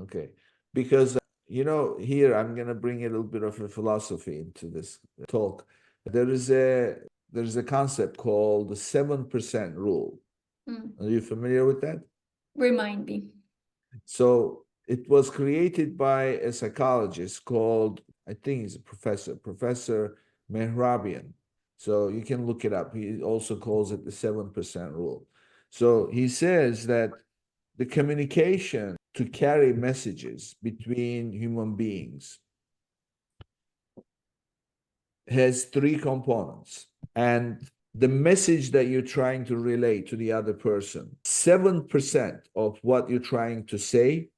Okay. Because, here I'm going to bring a little bit of a philosophy into this talk. There is a there's a concept called the 7% rule. Are you familiar with that? Remind me. So it was created by a psychologist called, I think he's a Professor Mehrabian. So you can look it up. He also calls it the 7% rule. So he says that the communication to carry messages between human beings has three components. And the message that you're trying to relay to the other person, 7% of what you're trying to say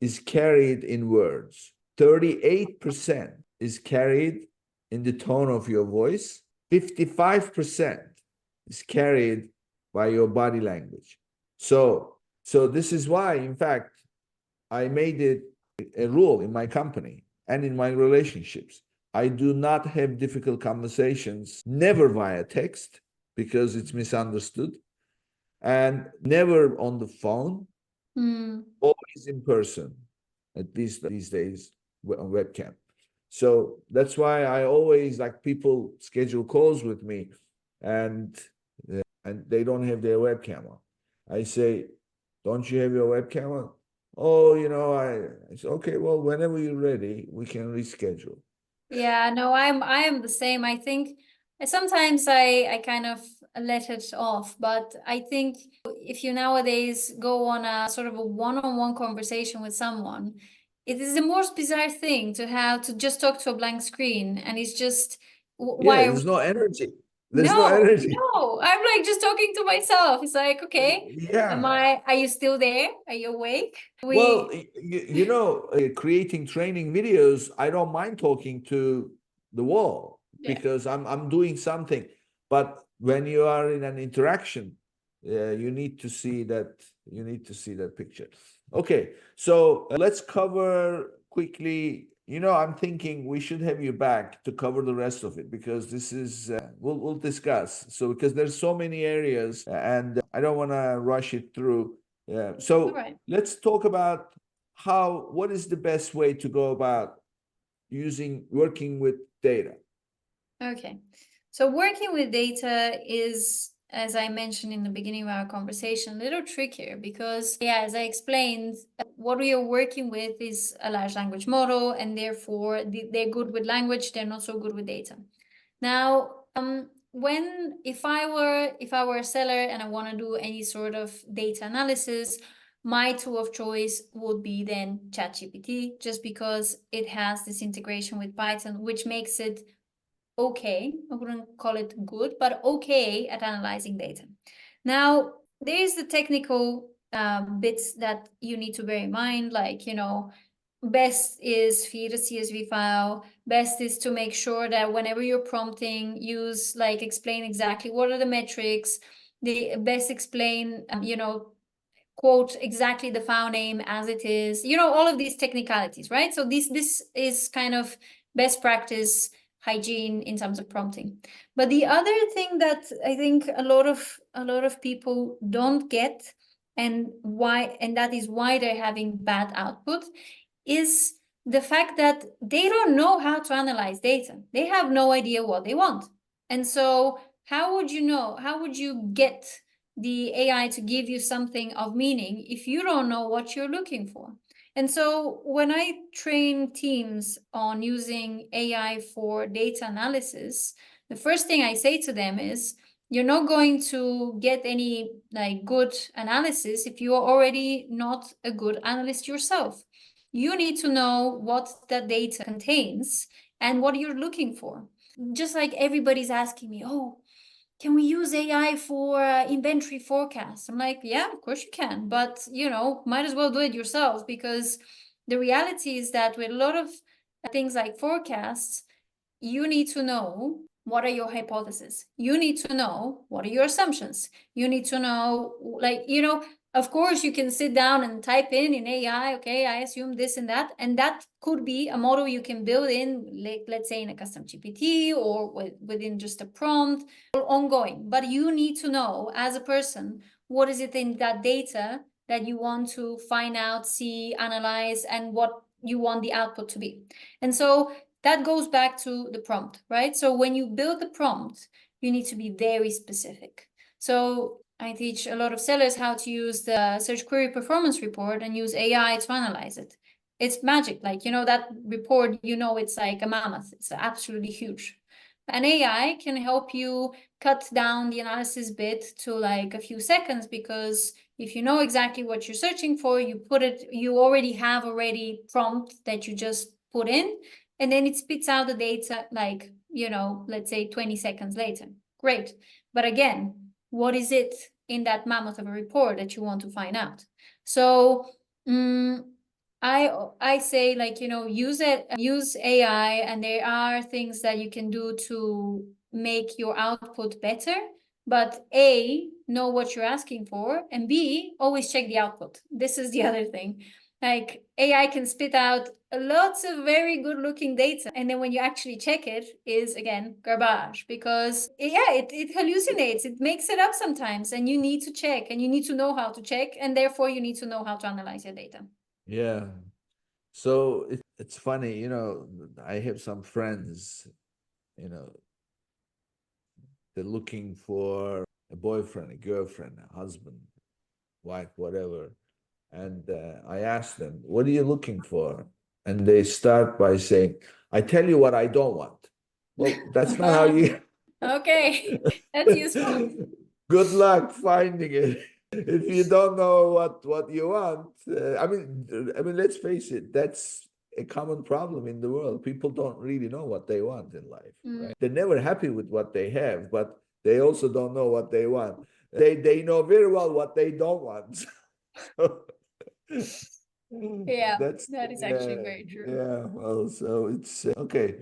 is carried in words. 38% is carried in the tone of your voice. 55% is carried by your body language. So this is why, in fact, I made it a rule in my company and in my relationships. I do not have difficult conversations, never via text, because it's misunderstood, and never on the phone, always in person, at least these days on webcam. So that's why I always like people schedule calls with me, and they don't have their webcam on. I say, "Don't you have your webcam on?" Oh, I say, okay, well, whenever you're ready, we can reschedule. Yeah, no, I am the same. I think sometimes I kind of let it off, but I think if you nowadays go on a sort of a one-on-one conversation with someone, it is the most bizarre thing to have to just talk to a blank screen, and it's just Yeah, why are we? there's no energy. There's no No, energy. no, I'm like just talking to myself. It's like, okay, Yeah. are you still there? Are you awake? Well, We, creating training videos, I don't mind talking to the wall yeah. because I'm doing something. But when you are in an interaction, you need to see that picture. Okay, so let's cover quickly. I'm thinking we should have you back to cover the rest of it because this is we'll discuss. So because there's so many areas and I don't want to rush it through. Yeah. All So right. let's talk about what is the best way to go about working with data. Okay. So working with data is, as I mentioned in the beginning of our conversation, a little trickier because, yeah, as I explained, what we are working with is a large language model, and therefore they're good with language, they're not so good with data. Now, if I were a seller and I want to do any sort of data analysis, my tool of choice would be then ChatGPT, just because it has this integration with Python, which makes it okay. I wouldn't call it good, but okay at analyzing data. Now, there is the technical bits that you need to bear in mind, like, best is feed a CSV file. Best is to make sure that whenever you're prompting, explain exactly what are the metrics. The best explain, quote exactly the file name as it is, all of these technicalities, right? So this is kind of best practice hygiene in terms of prompting. But the other thing that I think a lot of people don't get, and that is why they're having bad output, is the fact that they don't know how to analyze data. They have no idea what they want. And so how would you know? How would you get the AI to give you something of meaning if you don't know what you're looking for? And so when I train teams on using AI for data analysis, the first thing I say to them is, you're not going to get any good analysis if you are already not a good analyst yourself. You need to know what that data contains and what you're looking for. Just like everybody's asking me, oh, can we use AI for inventory forecasts? I'm like, yeah, of course you can, but might as well do it yourself, because the reality is that with a lot of things like forecasts, you need to know what are your hypotheses. You need to know what are your assumptions. You need to know, of course, you can sit down and type in AI, okay, I assume this and that could be a model you can build in, like, let's say in a custom GPT or within just a prompt or ongoing. But you need to know as a person, what is it in that data that you want to find out, see, analyze, and what you want the output to be. And so that goes back to the prompt, right? So when you build the prompt, you need to be very specific. So I teach a lot of sellers how to use the search query performance report and use AI to analyze it. It's magic. Like, that report, it's like a mammoth. It's absolutely huge. And AI can help you cut down the analysis bit to like a few seconds, because if you know exactly what you're searching for, you already have prompt that you just put in, and then it spits out the data like, let's say 20 seconds later. Great. But again, what is it in that mammoth of a report that you want to find out? So I say, like, use AI, and there are things that you can do to make your output better. But A, know what you're asking for, and B, always check the output. This is the other thing. Like, AI can spit out lots of very good looking data, and then when you actually check it, is again garbage, because it hallucinates, it makes it up sometimes, and you need to check, and you need to know how to check, and therefore you need to know how to analyze your data. Yeah. So it's funny, I have some friends, they're looking for a boyfriend, a girlfriend, a husband, wife, whatever. And I ask them, what are you looking for? And they start by saying, I tell you what I don't want. Well, that's not how you. Okay, that's useful. Good luck finding it. If you don't know what you want, I mean, let's face it, that's a common problem in the world. People don't really know what they want in life, right? They're never happy with what they have, but they also don't know what they want. They know very well what they don't want. Yeah, That's that is actually very true. yeah. Well, so it's okay.